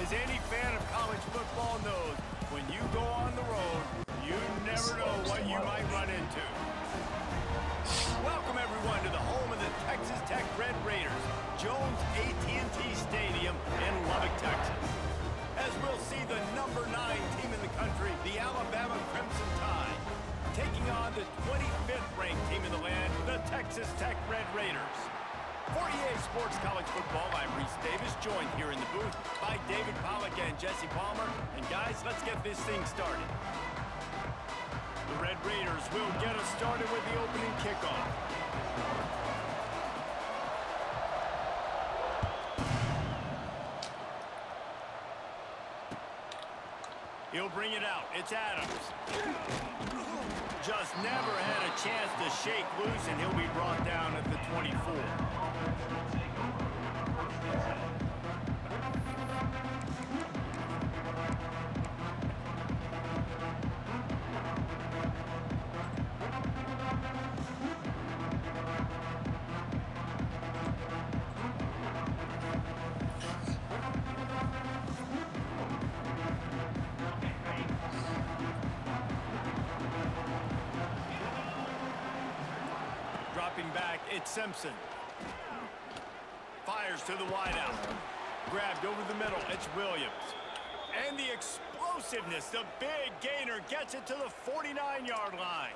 As any fan of college football knows, when you go on the road, you never know what you might run into. Welcome, everyone, to the home of the Texas Tech Red Raiders, Jones AT&T Stadium in Lubbock, Texas. As we'll see the number 9 team in the country, the Alabama Crimson Tide, taking on the 25th ranked team in the land, the Texas Tech Red Raiders. For EA Sports College Football, I'm Reese Davis, joined here in the booth by David Pollack and Jesse Palmer. And guys, let's get this thing started. The Red Raiders will get us started with the opening kickoff. He'll bring it out. It's Adams. Just never had a chance to shake loose, and he'll be brought down at the 24. Dropping back, it's Simpson. Fires to the wideout. Grabbed over the middle, it's Williams. And the explosiveness, the big gainer gets it to the 49-yard line.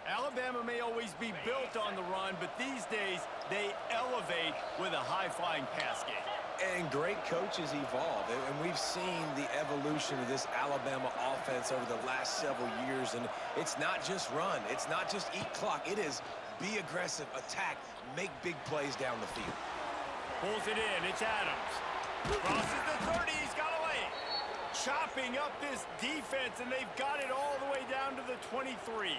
Alabama may always be built on the run, but these days they elevate with a high-flying pass game. And great coaches evolve, and we've seen the evolution of this Alabama offense over the last several years, and it's not just run, it's not just eat clock, it is be aggressive, attack, make big plays down the field. Pulls it in, it's Adams. Crosses the 30, he's got away. Chopping up this defense, and they've got it all the way down to the 23.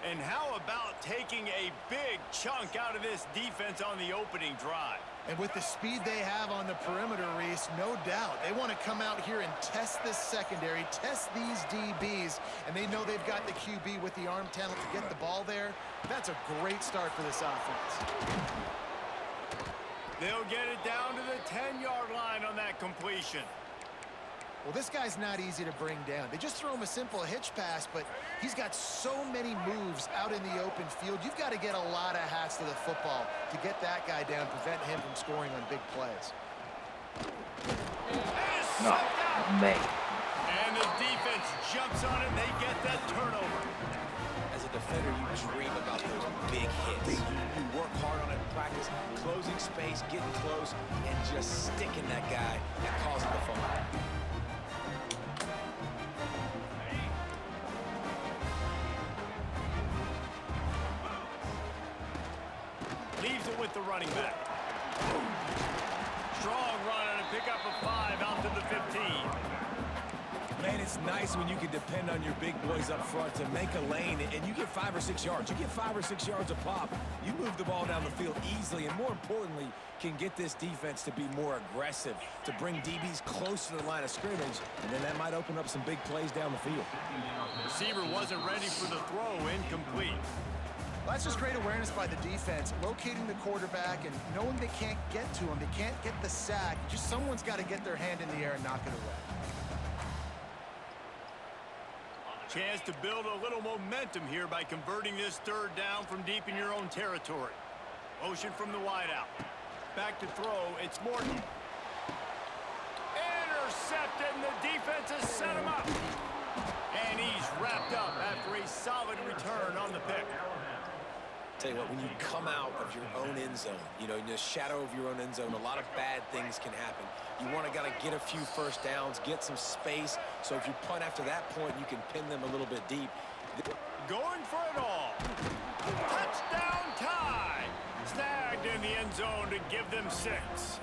And how about taking a big chunk out of this defense on the opening drive? And with the speed they have on the perimeter, Reese, no doubt, they want to come out here and test this secondary, test these DBs, and they know they've got the QB with the arm talent to get the ball there. That's a great start for this offense. They'll get it down to the 10-yard line on that completion. Well, this guy's not easy to bring down. They just throw him a simple hitch pass, but he's got so many moves out in the open field. You've got to get a lot of hats to the football to get that guy down, prevent him from scoring on big plays. No, man. And the defense jumps on it, and they get that turnover. As a defender, you dream about those big hits. You work hard on it in practice, closing space, getting close, and just sticking that guy and causing the fumble. Leaves it with the running back. Strong run and a pickup of 5 out to the 15. Man, it's nice when you can depend on your big boys up front to make a lane, and you get 5 or 6 yards. You get 5 or 6 yards a pop. You move the ball down the field easily, and more importantly, can get this defense to be more aggressive, to bring DBs close to the line of scrimmage, and then that might open up some big plays down the field. Receiver wasn't ready for the throw, incomplete. Well, that's just great awareness by the defense, locating the quarterback and knowing they can't get to him. They can't get the sack. Just someone's got to get their hand in the air and knock it away. Chance to build a little momentum here by converting this third down from deep in your own territory. Motion from the wideout. Back to throw, it's Morton. Intercepted, and the defense has set him up. And he's wrapped up after a solid return on the pick. Tell you what, when you come out of your own end zone, you know, in the shadow of your own end zone, a lot of bad things can happen. You want to get a few first downs, get some space, so if you punt after that point, you can pin them a little bit deep. Going for it all. Touchdown tie. Snagged in the end zone to give them 6.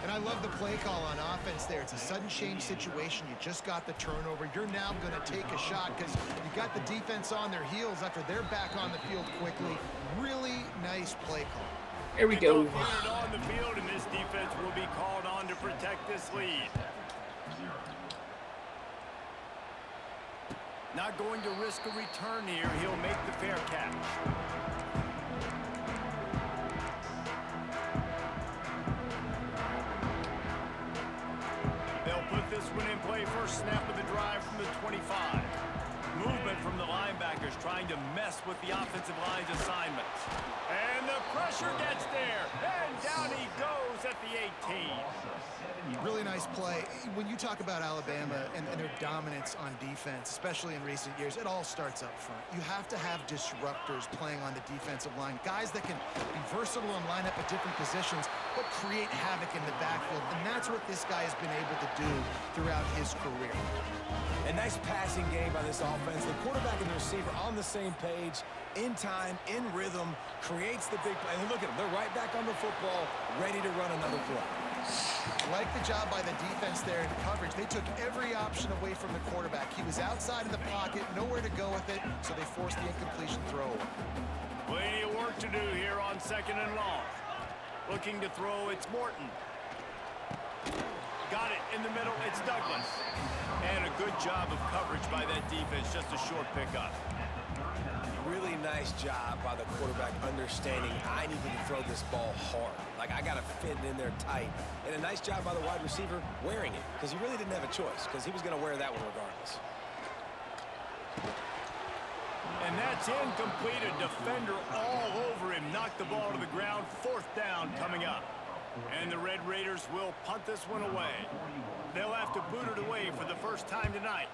And I love the play call on offense there. It's a sudden change situation. You just got the turnover. You're now going to take a shot because you got the defense on their heels after they're back on the field quickly. Really nice play call. Here we go. On the field, and this defense will be called on to protect this lead. Not going to risk a return here. He'll make the fair catch. this one in play. First snap of the drive from the 25. Movement from the linebackers trying to mess with the offensive line's assignments. And the pressure gets there. And down he goes at the 18. Really nice play. When you talk about Alabama and their dominance on defense, especially in recent years, it all starts up front. You have to have disruptors playing on the defensive line, guys that can be versatile and line up at different positions, but create havoc in the backfield. And that's what this guy has been able to do throughout his career. A nice passing game by this offense. The quarterback and the receiver on the same page, in time, in rhythm, creates the big play. And look at them. They're right back on the football, ready to run another play. Like the job by the defense there in coverage. They took every option away from the quarterback. He was outside of the pocket, nowhere to go with it, so they forced the incompletion throw. Plenty of work to do here on 2nd and long. Looking to throw, it's Morton. Got it in the middle, it's Douglas. And a good job of coverage by that defense, just a short pickup. Really nice job by the quarterback understanding I need to throw this ball hard. Like, I got to fit it in there tight. And a nice job by the wide receiver wearing it, because he really didn't have a choice, because he was going to wear that one regardless. And that's incomplete. A defender all over him. Knocked the ball to the ground. 4th down coming up. And the Red Raiders will punt this one away. They'll have to boot it away for the first time tonight.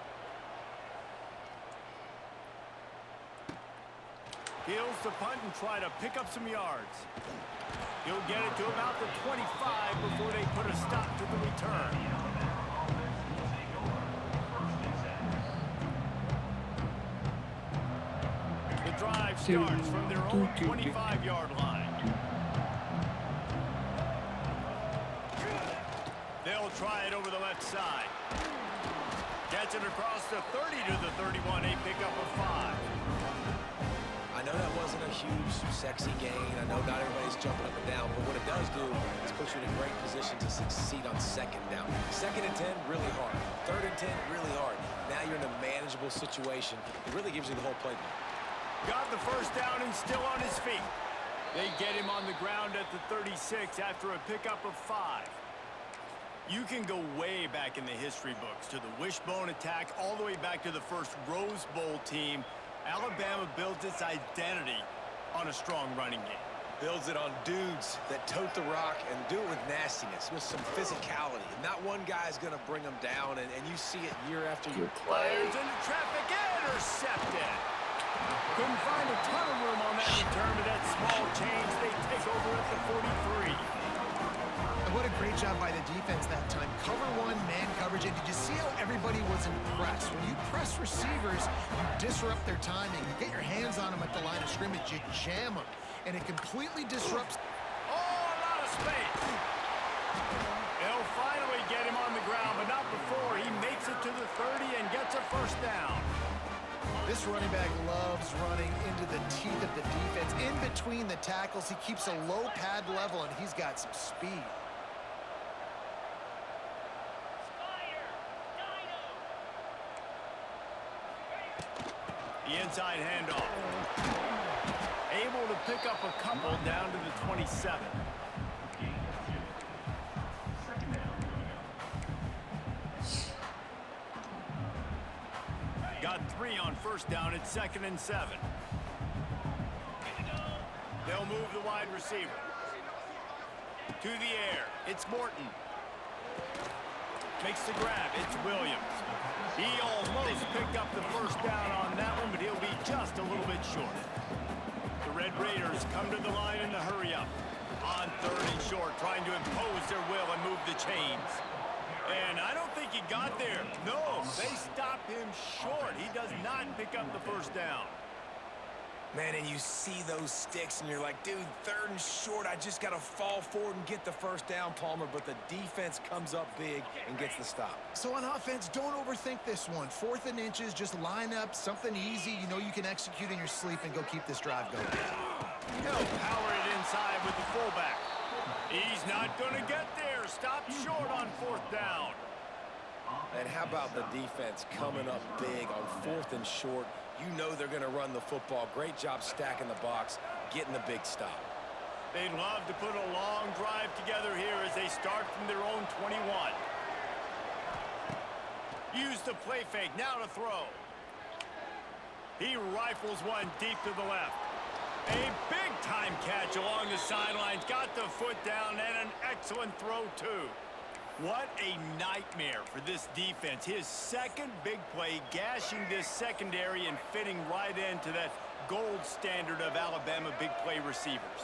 Heels to punt and try to pick up some yards. He'll get it to about the 25 before they put a stop to the return. The drive starts from their own 25-yard line. They'll try it over the left side. Gets it across the 30 to the 31, a pickup of 5. I know that wasn't a huge, sexy gain. I know not everybody's jumping up and down, but what it does do is put you in a great position to succeed on 2nd down. 2nd and 10, really hard. 3rd and 10, really hard. Now you're in a manageable situation. It really gives you the whole playbook. Got the first down and still on his feet. They get him on the ground at the 36 after a pickup of 5. You can go way back in the history books to the wishbone attack all the way back to the first Rose Bowl team. Alabama builds its identity on a strong running game. Builds it on dudes that tote the rock and do it with nastiness, with some physicality. Not one guy's going to bring them down, and you see it year after year. Players into traffic, intercepted. Couldn't find a ton of room on that return, but that small change, they take over at the 43. And what a great job by the defense that time. Cover one, man coverage, and did you see how everybody was impressed? When you press receivers, you disrupt their timing. You get your hands on them at the line of scrimmage, you jam them, and it completely disrupts. Oh, a lot of space. They'll finally get him on the ground, but not before he makes it to the 30 and gets a first down. This running back loves running into the teeth of the defense. In between the tackles, he keeps a low pad level, and he's got some speed. The inside handoff. Able to pick up a couple down to the 27. Got 3 on first down at 2nd and 7. They'll move the wide receiver. To the air. It's Morton. Makes the grab. It's Williams. He almost picked up the first down on that one, but he'll be just a little bit short. The Red Raiders come to the line in the hurry-up. On 3rd and short, trying to impose their will and move the chains. And I don't think he got there. No, they stop him short. He does not pick up the first down. Man, and you see those sticks, and you're like, dude, 3rd and short, I just got to fall forward and get the first down, Palmer. But the defense comes up big and gets the stop. So on offense, don't overthink this one. 4th and inches, just line up something easy you know you can execute in your sleep and go keep this drive going. He'll power it inside with the fullback. He's not going to get there. Stop short on 4th down. And how about the defense coming up big on 4th and short? You know they're going to run the football. Great job stacking the box, getting the big stop. They'd love to put a long drive together here as they start from their own 21. Use the play fake, now to throw. He rifles one deep to the left. A big-time catch along the sidelines. Got the foot down and an excellent throw, too. What a nightmare for this defense. His second big play, gashing this secondary and fitting right into that gold standard of Alabama big play receivers.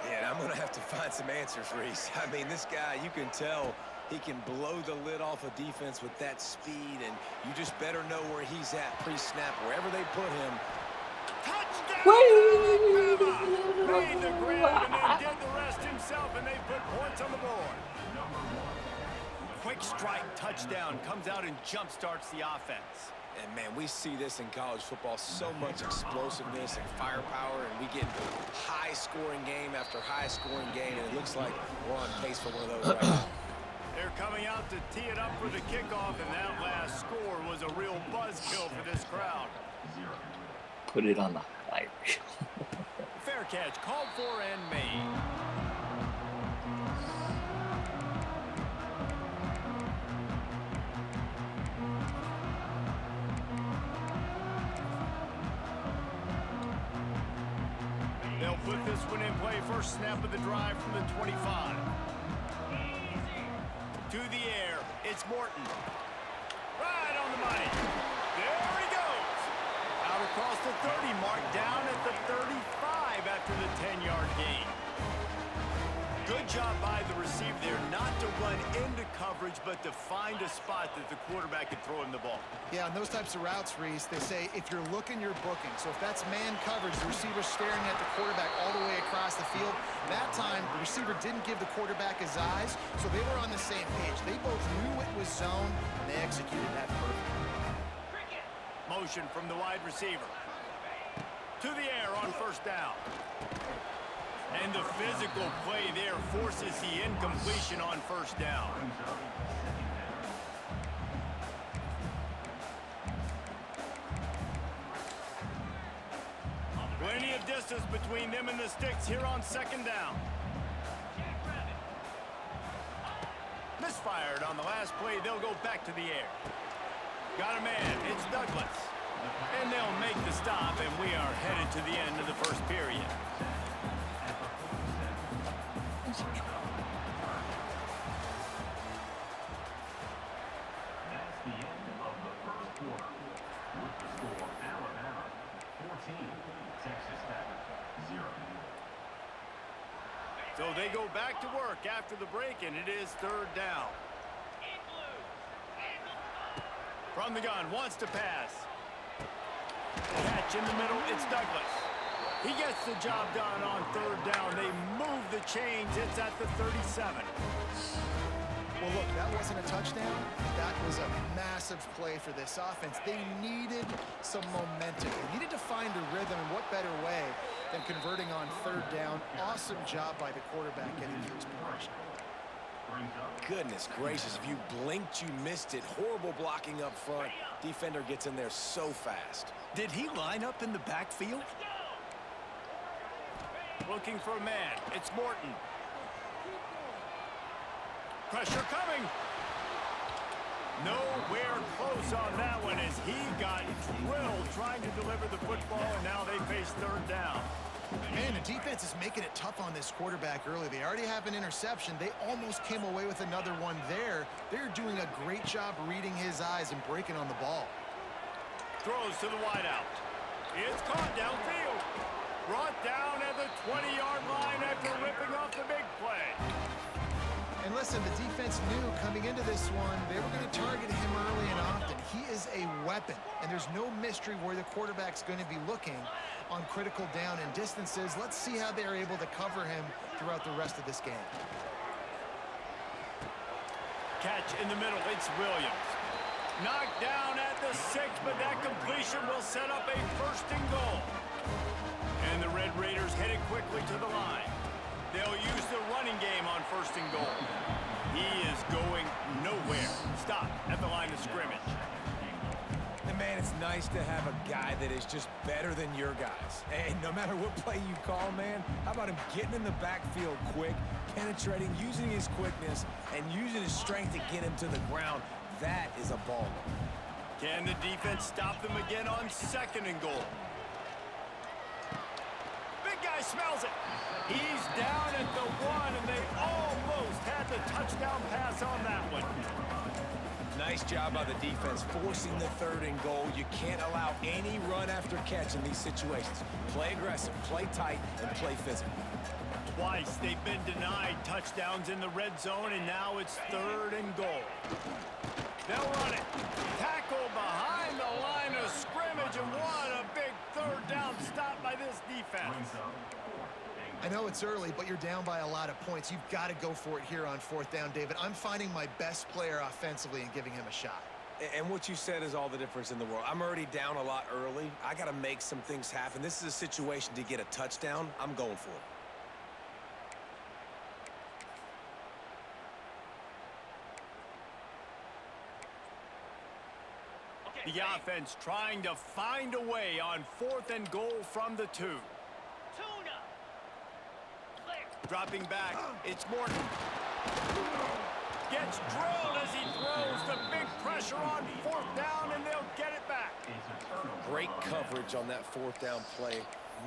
Yeah, and I'm going to have to find some answers, Reese. I mean, this guy, you can tell he can blow the lid off a defense with that speed, and you just better know where he's at pre-snap, wherever they put him. Touchdown, Alabama! Made the grab and then did the rest himself, and they put points on the board. Quick strike touchdown comes out and jump-starts the offense. And, man, we see this in college football, so much explosiveness and firepower, and we get high-scoring game after high-scoring game, and it looks like we're on pace for one of those right now. They're coming out to tee it up for the kickoff, and that last score was a real buzzkill for this crowd. Put it on the highlight reel. Fair catch, called for and made. They'll put this one in play. First snap of the drive from the 25. To the air, it's Morton. Right on the money. There he goes. Out across the 30 mark, down at the 35 after the 10-yard gain. Good job by the receiver there, not to run into coverage, but to find a spot that the quarterback could throw him the ball. Yeah, on those types of routes, Reese, they say if you're looking, you're booking. So if that's man coverage, the receiver's staring at the quarterback all the way across the field. That time, the receiver didn't give the quarterback his eyes, so they were on the same page. They both knew it was zone, and they executed that perfectly. Motion from the wide receiver. To the air on first down. And the physical play there forces the incompletion on first down. Plenty of distance between them and the sticks here on second down. Misfired on the last play. They'll go back to the air. Got a man. It's Douglas. And they'll make the stop, and we are headed to the end of the first period. So they go back to work after the break, and it is third down. From the gun, wants to pass. Catch in the middle, it's Douglas. He gets the job done on third down. They move the chains. It's at the 37. Well, look, that wasn't a touchdown. That was a massive play for this offense. They needed some momentum. They needed to find a rhythm, and what better way than converting on third down. Awesome job by the quarterback getting through his progression. Goodness gracious, if you blinked, you missed it. Horrible blocking up front. Defender gets in there so fast. Did he line up in the backfield? Looking for a man. It's Morton. Pressure coming. Nowhere close on that one as he got drilled trying to deliver the football, and now they face third down. Man, the defense is making it tough on this quarterback early. They already have an interception. They almost came away with another one there. They're doing a great job reading his eyes and breaking on the ball. Throws to the wideout. It's caught downfield. Brought down at the 20-yard line after ripping off the big play. And listen, the defense knew coming into this one, they were going to target him early and often. He is a weapon, and there's no mystery where the quarterback's going to be looking on critical down and distances. Let's see how they're able to cover him throughout the rest of this game. Catch in the middle, it's Williams. Knocked down at the 6, but that completion will set up a first and goal. And the Red Raiders headed quickly to the line. They'll use the running game on first and goal. He is going nowhere. Stop at the line of scrimmage. And, man, it's nice to have a guy that is just better than your guys. And no matter what play you call, man, how about him getting in the backfield quick, penetrating, using his quickness, and using his strength to get him to the ground. That is a ball. Can the defense stop them again on 2nd and goal? Big guy smells it. He's down at the 1, and they almost had the touchdown pass on that one. Nice job by the defense forcing the 3rd and goal. You can't allow any run after catch in these situations. Play aggressive, play tight, and play physical. Twice they've been denied touchdowns in the red zone, and now it's 3rd and goal. They'll run it. Tackle behind the line of scrimmage, and what a big 3rd down stop by this defense. I know it's early, but you're down by a lot of points. You've got to go for it here on 4th down, David. I'm finding my best player offensively and giving him a shot. And what you said is all the difference in the world. I'm already down a lot early. I got to make some things happen. This is a situation to get a touchdown. I'm going for it. The offense trying to find a way on 4th and goal from the 2. Dropping back, it's Morton. Gets drilled as he throws the big pressure on 4th down, and they'll get it back. Great coverage on that 4th down play.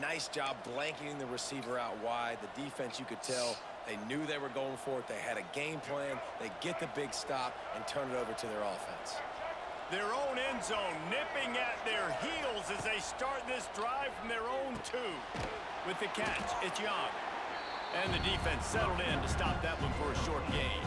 Nice job blanketing the receiver out wide. The defense, you could tell, they knew they were going for it. They had a game plan. They get the big stop and turn it over to their offense. Their own end zone nipping at their heels as they start this drive from their own 2. With the catch, it's Young. And the defense settled in to stop that one for a short gain.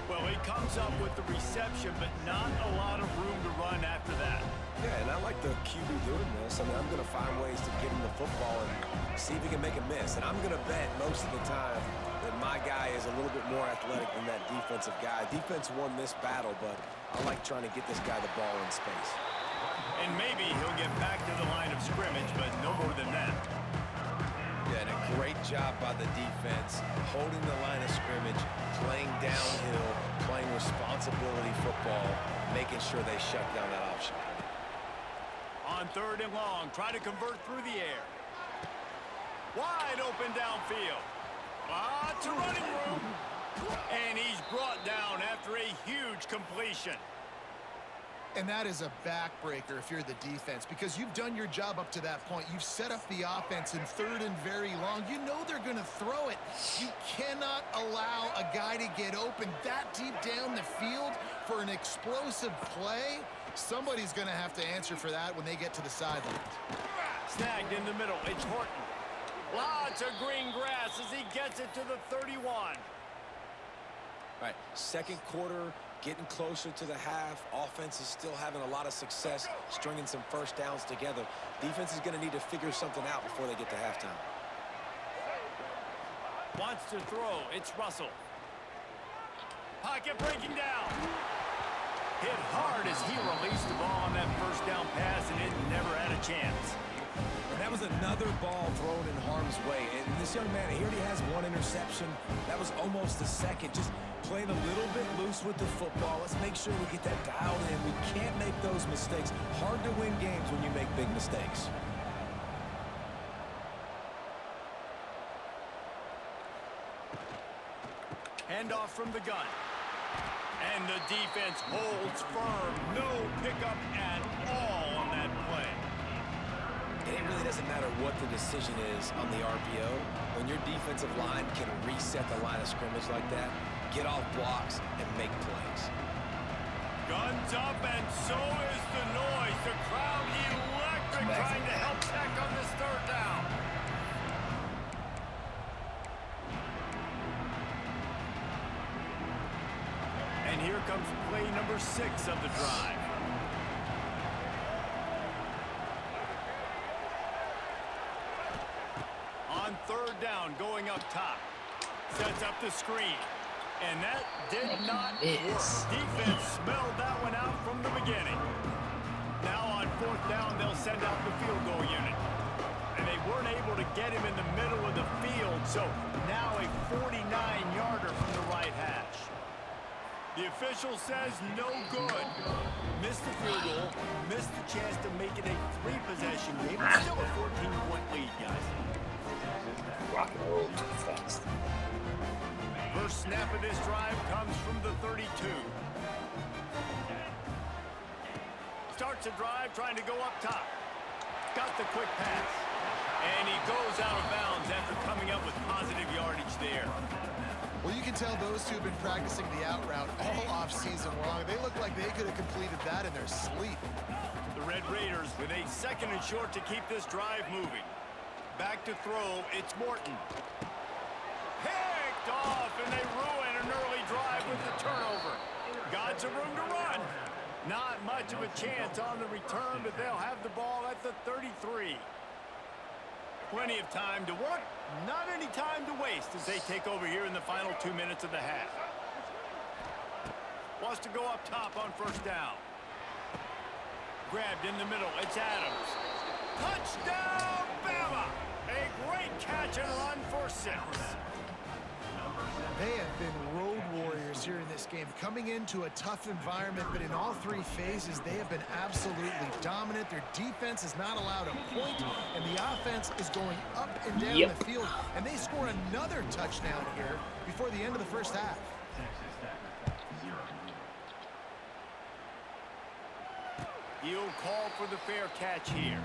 Well, he comes up with the reception, but not a lot of room to run after that. Yeah, and I like the QB doing this. I mean, I'm going to find ways to get him the football and see if he can make a miss. And I'm going to bet most of the time that my guy is a little bit more athletic than that defensive guy. Defense won this battle, but I like trying to get this guy the ball in space. And maybe he'll get back to the line of scrimmage, but no more than that. Yeah, and a great job by the defense, holding the line of scrimmage, playing downhill, playing responsibility football, making sure they shut down that option. On 3rd and long, try to convert through the air. Wide open downfield. Lots of running room. And he's brought down after a huge completion. And that is a backbreaker if you're the defense, because you've done your job up to that point. You've set up the offense in 3rd and very long. You know they're going to throw it. You cannot allow a guy to get open that deep down the field for an explosive play. Somebody's going to have to answer for that when they get to the sidelines. Snagged in the middle. It's Horton. Lots of green grass as he gets it to the 31. All right, 2nd quarter, getting closer to the half. Offense is still having a lot of success stringing some 1st downs together. Defense is going to need to figure something out before they get to halftime. Wants to throw. It's Russell. Pocket breaking down. Hit hard as he released the ball on that 1st down pass, and it never had a chance. And that was another ball thrown in harm's way. And this young man, he already has 1 interception. That was almost the 2nd. Just playing a little bit loose with the football. Let's make sure we get that dialed in. We can't make those mistakes. Hard to win games when you make big mistakes. Handoff from the gun. And the defense holds firm. No pickup at all on that play. And it really doesn't matter what the decision is on the RPO. When your defensive line can reset the line of scrimmage like that, get off blocks and make plays. Guns up, and so is the noise. The crowd electric, trying to help Tech on this 3rd down. And here comes play number 6 of the drive. On 3rd down, going up top. Sets up the screen. And that did not work. Defense smelled that one out from the beginning. Now on 4th down, they'll send out the field goal unit. And they weren't able to get him in the middle of the field, so now a 49-yarder from the right hash. The official says no good. Missed the field goal, missed the chance to make it a 3-possession game. It's still a 14-point lead, guys. Rock and roll too fast. First snap of this drive comes from the 32. starts a drive trying to go up top. Got the quick pass. And he goes out of bounds after coming up with positive yardage there. Well, you can tell those two have been practicing the out route all off-season long. They look like they could have completed that in their sleep. The Red Raiders with a 2nd and short to keep this drive moving. Back to throw, it's Morton. Picked off, and they ruin an early drive with the turnover. Got some room to run. Not much of a chance on the return, but they'll have the ball at the 33. Plenty of time to work, not any time to waste as they take over here in the final 2 minutes of the half. Wants to go up top on 1st down. Grabbed in the middle, it's Adams. Touchdown, Bama! A great catch and run for 6. They have been road warriors here in this game, coming into a tough environment, but in all 3 phases, they have been absolutely dominant. Their defense is not allowed a point, and the offense is going up and down the field, and they score another touchdown here before the end of the 1st half. He'll call for the fair catch here.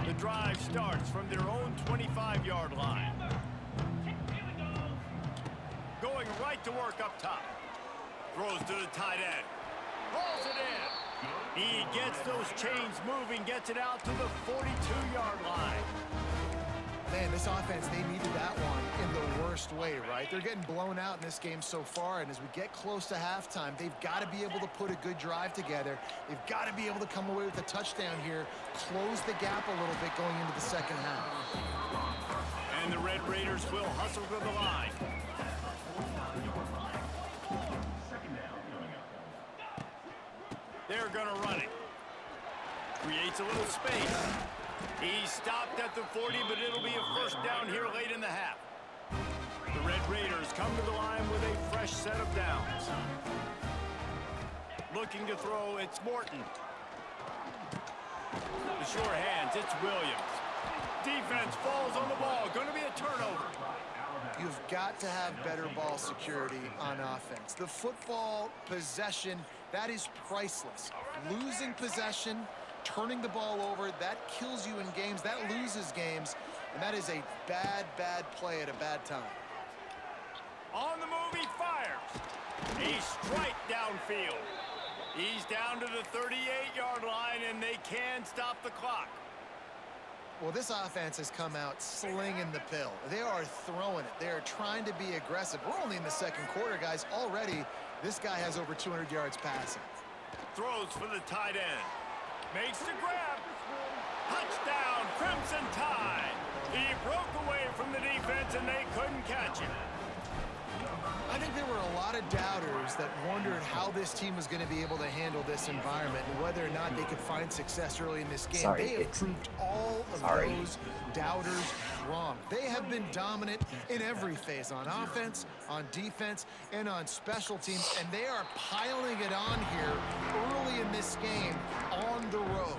The drive starts from their own 25-yard line. Going right to work up top. Throws to the tight end. Pulls it in. He gets those chains moving, gets it out to the 42-yard line. Man, this offense, they needed that one in the worst way, right? They're getting blown out in this game so far, and as we get close to halftime, they've got to be able to put a good drive together. They've got to be able to come away with a touchdown here, close the gap a little bit going into the 2nd half. And the Red Raiders will hustle to the line. They're going to run it. Creates a little space. He stopped at the 40, but it'll be a 1st down here late in the half. The Red Raiders come to the line with a fresh set of downs. Looking to throw, it's Morton. The sure hands, it's Williams. Defense falls on the ball. Going to be a turnover. You've got to have better ball security on offense. The football possession, that is priceless. Losing possession, turning the ball over, that kills you in games, that loses games, and that is a bad, bad play at a bad time. On the move, he fires. A strike downfield. He's down to the 38-yard line, and they can stop the clock. Well, this offense has come out slinging the pill. They are throwing it. They are trying to be aggressive. We're only in the 2nd quarter, guys. Already, this guy has over 200 yards passing. Throws for the tight end. Makes the grab. Touchdown, Crimson Tide. He broke away from the defense, and they couldn't catch him. I think there were a lot of doubters that wondered how this team was going to be able to handle this environment and whether or not they could find success early in this game. They have proved all of those doubters wrong. They have been dominant in every phase, on offense, on defense, and on special teams, and they are piling it on here early in this game on the road.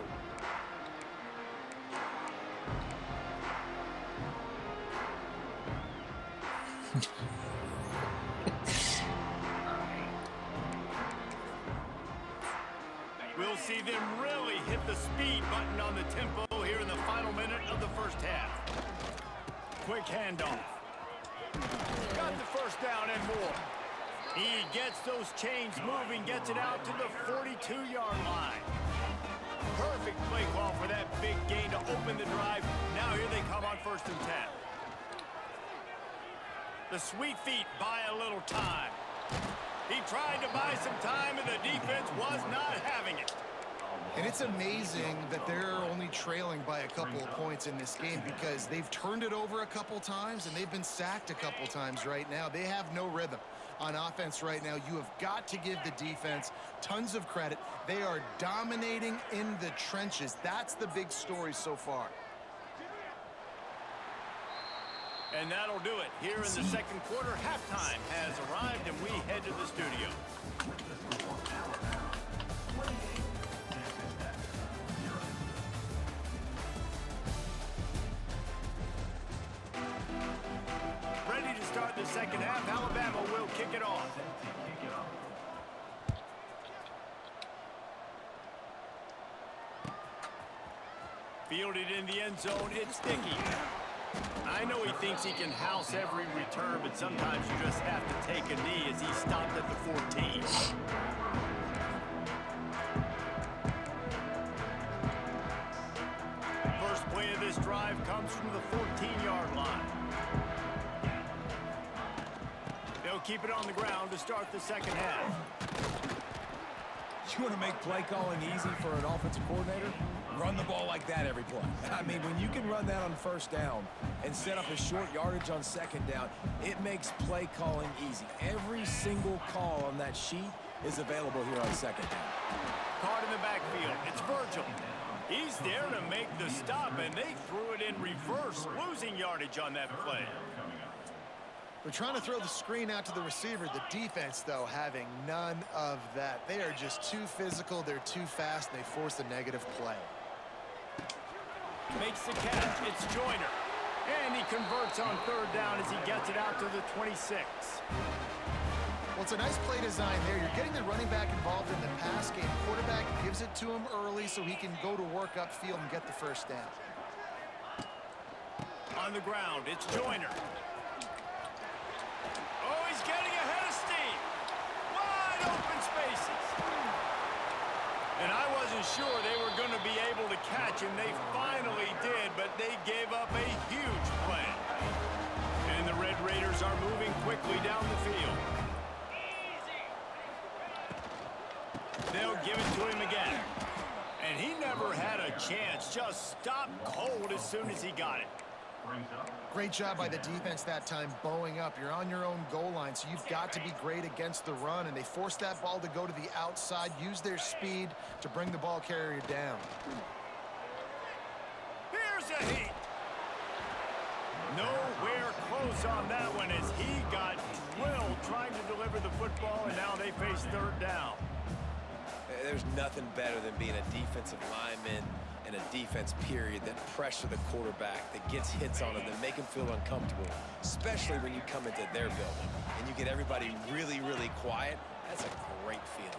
We'll see them really hit the speed button on the tempo here in the final minute of the 1st half. Quick handoff. Got the 1st down and more. He gets those chains moving, gets it out to the 42-yard line. Perfect play call for that big gain to open the drive. Now here they come on 1st and 10. The sweet feet buy a little time. He tried to buy some time, and the defense was not having it. And it's amazing that they're only trailing by a couple of points in this game because they've turned it over a couple times, and they've been sacked a couple times right now. They have no rhythm on offense right now. You have got to give the defense tons of credit. They are dominating in the trenches. That's the big story so far. And that'll do it. Here in the 2nd quarter, halftime has arrived, and we head to the studio. second half. Alabama will kick it off. Fielded in the end zone, it's Dickey. I know he thinks he can house every return, but sometimes you just have to take a knee as he stopped at the 14. First play of this drive comes from the 14-yard line. They'll keep it on the ground to start the second half. You want to make play calling easy for an offensive coordinator? Run the ball like that every play. I mean, when you can run that on first down and set up a short yardage on second down, it makes play calling easy. Every single call on that sheet is available here on second down. Caught in the backfield. It's Virgil. He's there to make the stop, and they threw it in reverse, losing yardage on that play. They're trying to throw the screen out to the receiver. The defense, though, having none of that. They are just too physical. They're too fast. And they force a negative play. Makes the catch. It's Joyner. And he converts on third down as he gets it out to the 26. Well, it's a nice play design there. You're getting the running back involved in the pass game. Quarterback gives it to him early so he can go to work upfield and get the first down. On the ground, it's Joyner. Oh, he's getting ahead of steam. Wide open spaces. And I wasn't sure they were going to be able to catch him. They finally did, but they gave up a huge play. And the Red Raiders are moving quickly down the field. They'll give it to him again. And he never had a chance. Just stopped cold as soon as he got it. Great job by the defense that time, bowing up. You're on your own goal line, so you've got to be great against the run, and they forced that ball to go to the outside, use their speed to bring the ball carrier down. Here's a heat. Nowhere close on that one as he got drilled trying to deliver the football, and now they face third down. There's nothing better than being a defensive lineman and a defense period that pressure the quarterback, that gets hits on him, that make him feel uncomfortable, especially when you come into their building and you get everybody really, really quiet. That's a great feeling.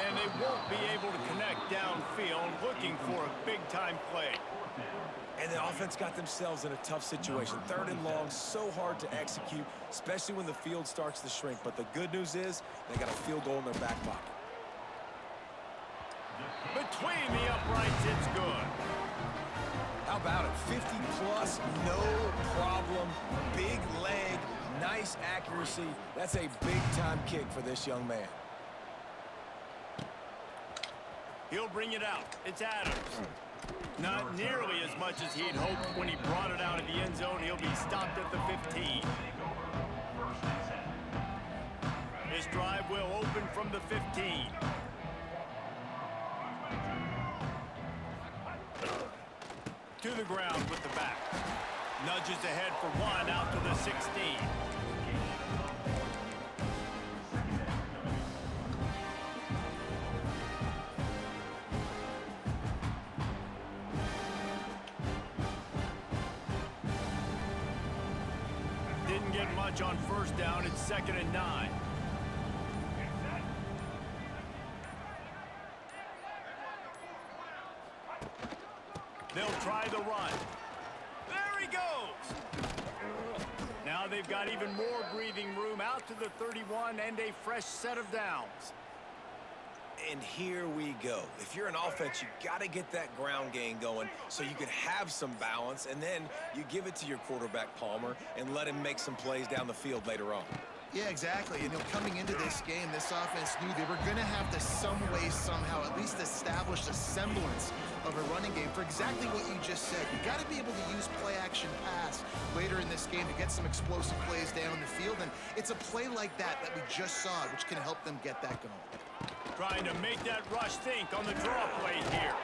And they won't be able to connect downfield, looking for a big-time play. And the offense got themselves in a tough situation. Third and long, so hard to execute, especially when the field starts to shrink. But the good news is they got a field goal in their back pocket. Between the uprights, it's good. How about it? 50-plus, no problem. Big leg, nice accuracy. That's a big-time kick for this young man. He'll bring it out. It's Adams. Not nearly as much as he'd hoped when he brought it out of the end zone. He'll be stopped at the 15. This drive will open from the 15. To the ground with the back. Nudges ahead for one out to the 16. Didn't get much on first down. It's 2nd and 9. They'll try the run. There he goes. Now they've got even more breathing room out to the 31 and a fresh set of downs. And here we go. If you're an offense, you got to get that ground game going so you can have some balance, and then you give it to your quarterback, Palmer, and let him make some plays down the field later on. Yeah, exactly. And coming into this game, this offense knew they were going to have to some way, somehow, at least establish a semblance of a running game for exactly what you just said. You got to be able to use play-action pass later in this game to get some explosive plays down the field. And it's a play like that we just saw, which can help them get that going. Trying to make that rush think on the draw play here.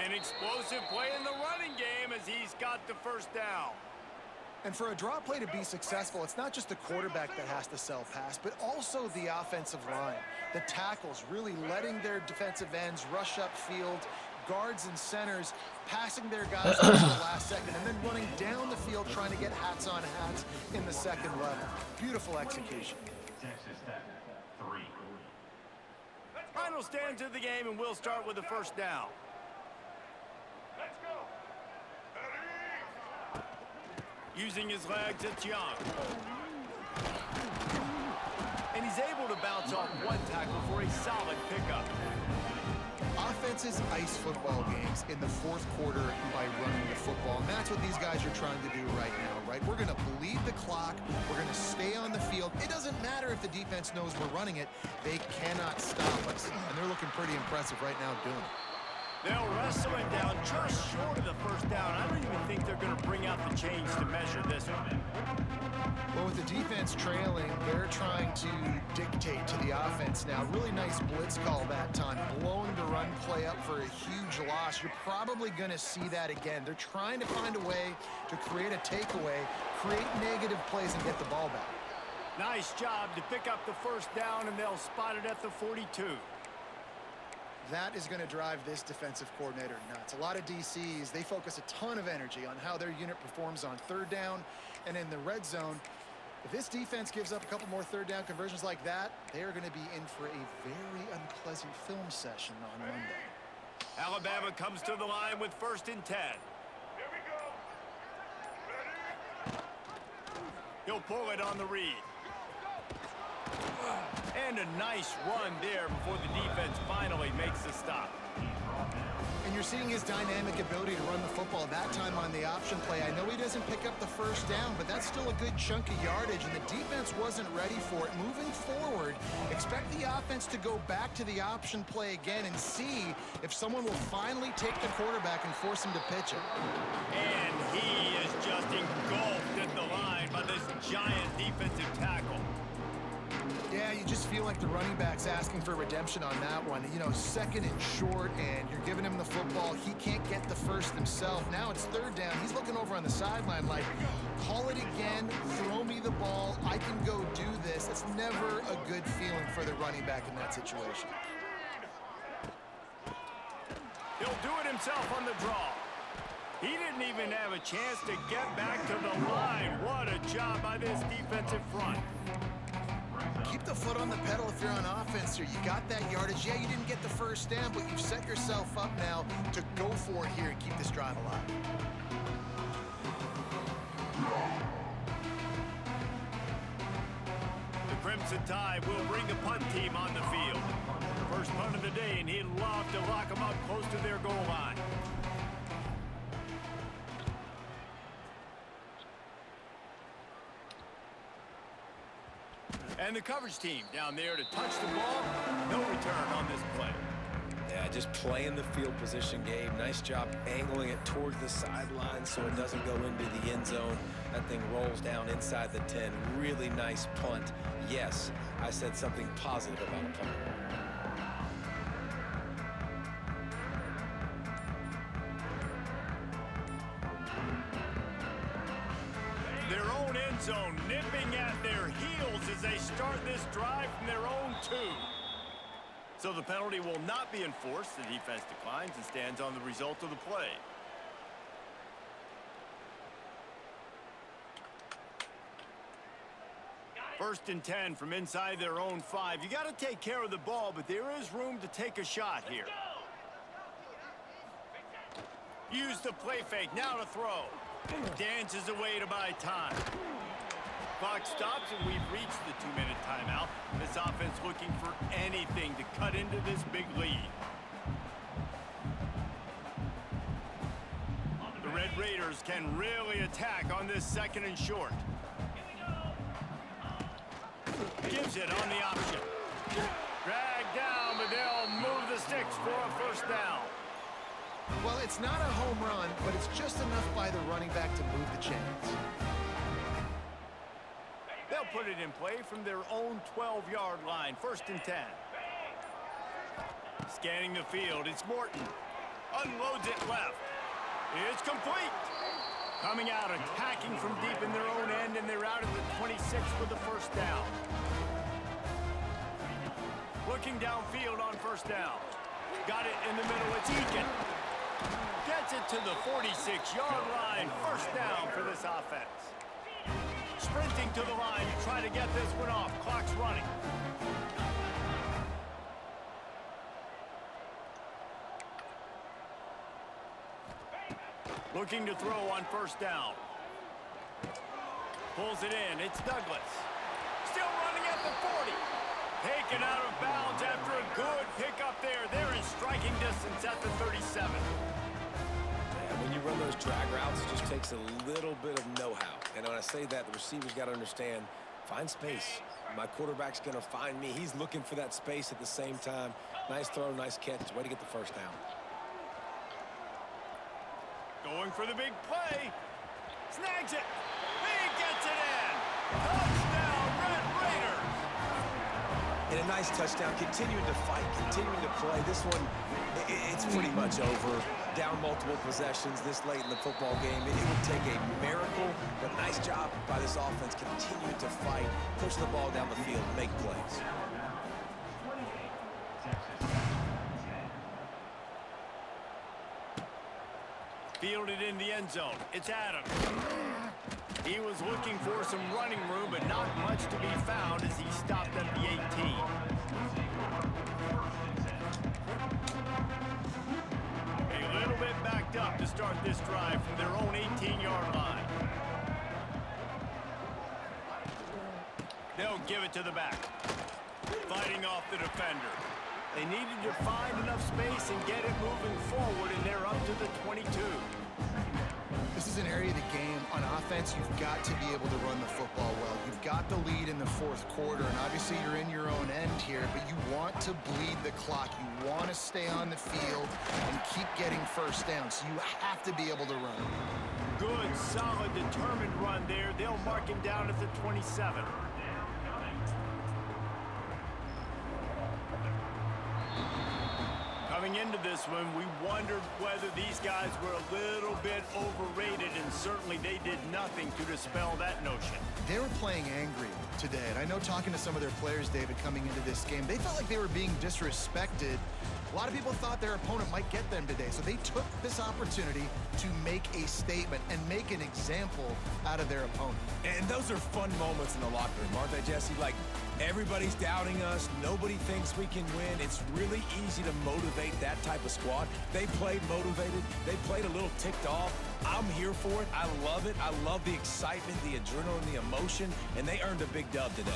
An explosive play in the running game as he's got the first down. And for a draw play to be successful, it's not just the quarterback that has to sell pass, but also the offensive line. The tackles really letting their defensive ends rush upfield, guards and centers passing their guys at the last second and then running down the field trying to get hats on hats in the second level. Beautiful execution. Final stands of the game, and we'll start with the first down. Let's go. Using his legs, it's Young. And he's able to bounce off one tackle for a solid pickup. Offenses ice football games in the fourth quarter by running the football, and that's what these guys are trying to do right now, right? We're going to bleed the clock. We're going to stay on the field. It doesn't matter if the defense knows we're running it. They cannot stop us, and they're looking pretty impressive right now doing it. They'll wrestle it down just short of the first down. I don't even think they're going to bring out the chains to measure this one. Well, with the defense trailing, they're trying to dictate to the offense now. Really nice blitz call that time, blowing the run play up for a huge loss. You're probably going to see that again. They're trying to find a way to create a takeaway, create negative plays, and get the ball back. Nice job to pick up the first down, and they'll spot it at the 42. That is going to drive this defensive coordinator nuts. A lot of DCs, they focus a ton of energy on how their unit performs on third down and in the red zone. If this defense gives up a couple more third down conversions like that, they are going to be in for a very unpleasant film session on Monday. Alabama comes to the line with 1st and 10. Here we go. Ready? He'll pull it on the read. And a nice run there before the defense finally makes the stop. And you're seeing his dynamic ability to run the football, that time on the option play. I know he doesn't pick up the first down, but that's still a good chunk of yardage, and the defense wasn't ready for it. Moving forward, expect the offense to go back to the option play again and see if someone will finally take the quarterback and force him to pitch it. And he is just engulfed at the line by this giant defensive tackle. Yeah, you just feel like the running back's asking for redemption on that one. You know, second and short, and you're giving him the football. He can't get the first himself. Now it's third down. He's looking over on the sideline like, call it again, throw me the ball, I can go do this. It's never a good feeling for the running back in that situation. He'll do it himself on the draw. He didn't even have a chance to get back to the line. What a job by this defensive front. Keep the foot on the pedal if you're on offense here. You got that yardage. Yeah, you didn't get the first down, but you've set yourself up now to go for it here and keep this drive alive. The Crimson Tide will bring the punt team on the field. First punt of the day, and he'd love to lock them up close to their goal line. And the coverage team down there to touch the ball. No return on this play. Yeah, just playing the field position game. Nice job angling it towards the sideline so it doesn't go into the end zone. That thing rolls down inside the 10. Really nice punt. Yes, I said something positive about a punt. Their own end zone nipping at their heels as they start this drive from their own 2. So the penalty will not be enforced. The defense declines and stands on the result of the play. First and 10 from inside their own 5. You got to take care of the ball, but there is room to take a shot here. Use the play fake. Now to throw. Dances away to buy time. Clock stops, and we've reached the 2-minute timeout. This offense looking for anything to cut into this big lead. The Red Raiders can really attack on this 2nd and short. Gives it on the option. Dragged down, but they'll move the sticks for a first down. Well, it's not a home run, but it's just enough by the running back to move the chains. They'll put it in play from their own 12-yard line. 1st and 10. Scanning the field, it's Morton. Unloads it left. It's complete. Coming out, attacking from deep in their own end, and they're out at the 26 with the first down. Looking downfield on first down. Got it in the middle, it's Eakin. Gets it to the 46-yard line. First down for this offense. Sprinting to the line to try to get this one off. Clock's running. Looking to throw on first down. Pulls it in. It's Douglas. Still running at the 40. Taken out of bounds after a good pickup there. They're in striking distance at the 37. And when you run those drag routes, it just takes a little bit of know-how. And when I say that, the receiver's got to understand, find space. My quarterback's going to find me. He's looking for that space at the same time. Nice throw, nice catch. Way to get the first down. Going for the big play. Snags it. He gets it in. Touchdown, Red Raiders. And a nice touchdown. Continuing to fight, continuing to play. This one, it's pretty much over. Down multiple possessions this late in the football game. It would take a miracle, but nice job by this offense continuing to fight, push the ball down the field, make plays. Fielded in the end zone. It's Adams. He was looking for some running room, but not much to be found as he stopped at the 18. A little bit backed up to start this drive from their own 18-yard line. They'll give it to the back. Fighting off the defender. They needed to find enough space and get it moving forward, and they're up to the 22. This is an area of the game. On offense, you've got to be able to run the football well. You've got the lead in the fourth quarter, and obviously you're in your own end here, but you want to bleed the clock. You want to stay on the field and keep getting first down, so you have to be able to run. Good, solid, determined run there. They'll mark him down at the 27. Coming into this one, we wondered whether these guys were a little bit overrated, and certainly they did nothing to dispel that notion. They were playing angry today, and I know talking to some of their players, David, coming into this game, they felt like they were being disrespected. A lot of people thought their opponent might get them today, so they took this opportunity to make a statement and make an example out of their opponent. And those are fun moments in the locker room, aren't they, Jesse? Like, everybody's doubting us. Nobody thinks we can win. It's really easy to motivate that type of squad. They played motivated. They played a little ticked off. I'm here for it. I love it. I love the excitement, the adrenaline, the emotion, and they earned a big dub today.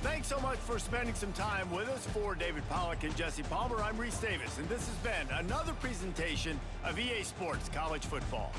Thanks so much for spending some time with us. For David Pollack and Jesse Palmer, I'm Reese Davis, and this has been another presentation of EA Sports College Football.